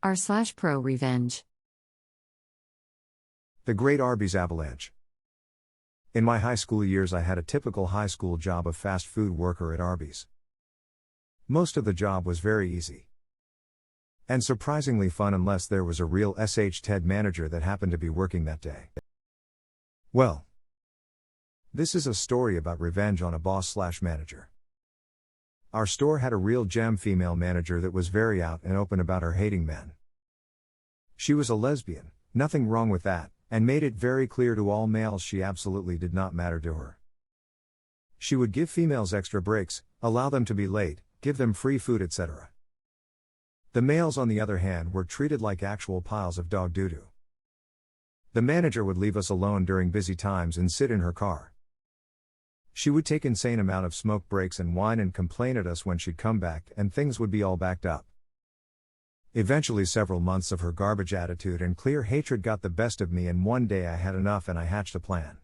r/ProRevenge. The Great Arby's Avalanche. In my high school years, I had a typical high school job of fast food worker at Arby's. Most of the job was very easy and surprisingly fun unless there was a real Ted manager that happened to be working that day. Well, this is a story about revenge on a boss/manager. Our store had a real gem female manager that was very out and open about her hating men. She was a lesbian, nothing wrong with that, and made it very clear to all males she absolutely did not matter to her. She would give females extra breaks, allow them to be late, give them free food, etc. The males, on the other hand, were treated like actual piles of dog doo-doo. The manager would leave us alone during busy times and sit in her car. She would take insane amount of smoke breaks and whine and complain at us when she'd come back, and things would be all backed up. Eventually, several months of her garbage attitude and clear hatred got the best of me, and one day I had enough and I hatched a plan.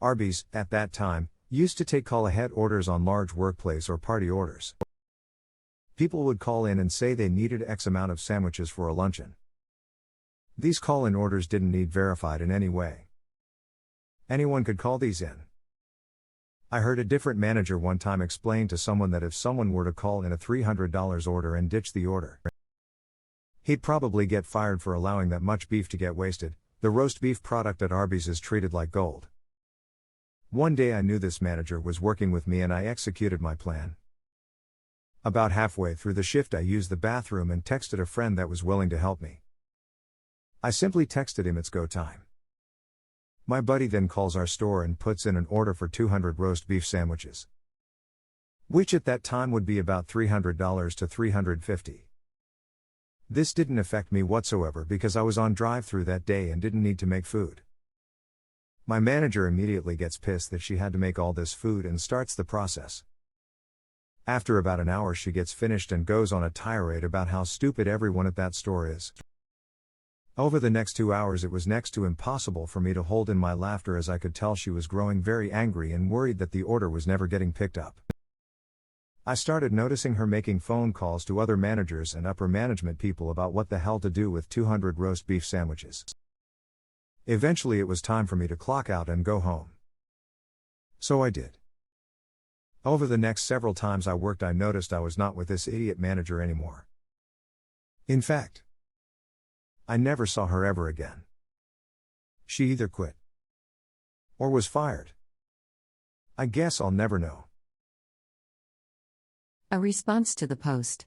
Arby's, at that time, used to take call-ahead orders on large workplace or party orders. People would call in and say they needed X amount of sandwiches for a luncheon. These call-in orders didn't need verified in any way. Anyone could call these in. I heard a different manager one time explain to someone that if someone were to call in a $300 order and ditch the order, he'd probably get fired for allowing that much beef to get wasted. The roast beef product at Arby's is treated like gold. One day I knew this manager was working with me and I executed my plan. About halfway through the shift, I used the bathroom and texted a friend that was willing to help me. I simply texted him, "It's go time." My buddy then calls our store and puts in an order for 200 roast beef sandwiches, which at that time would be about $300 to $350. This didn't affect me whatsoever because I was on drive-through that day and didn't need to make food. My manager immediately gets pissed that she had to make all this food and starts the process. After about an hour, she gets finished and goes on a tirade about how stupid everyone at that store is. Over the next 2 hours, it was next to impossible for me to hold in my laughter, as I could tell she was growing very angry and worried that the order was never getting picked up. I started noticing her making phone calls to other managers and upper management people about what the hell to do with 200 roast beef sandwiches. Eventually, it was time for me to clock out and go home. So I did. Over the next several times I worked, I noticed I was not with this idiot manager anymore. In fact, I never saw her ever again. She either quit or was fired. I guess I'll never know. A response to the post.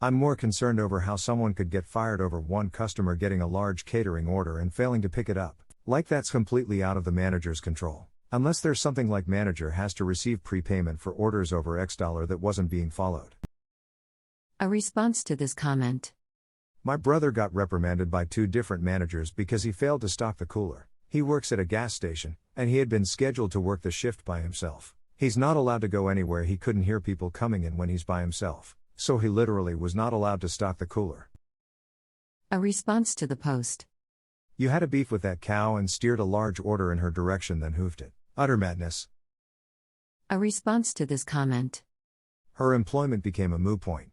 I'm more concerned over how someone could get fired over one customer getting a large catering order and failing to pick it up. Like that's completely out of the manager's control. Unless there's something like manager has to receive prepayment for orders over X dollar that wasn't being followed. A response to this comment. My brother got reprimanded by 2 different managers because he failed to stock the cooler. He works at a gas station, and he had been scheduled to work the shift by himself. He's not allowed to go anywhere. He couldn't hear people coming in when he's by himself, so he literally was not allowed to stock the cooler. A response to the post. You had a beef with that cow and steered a large order in her direction, then hoofed it. Utter madness. A response to this comment. Her employment became a moot point.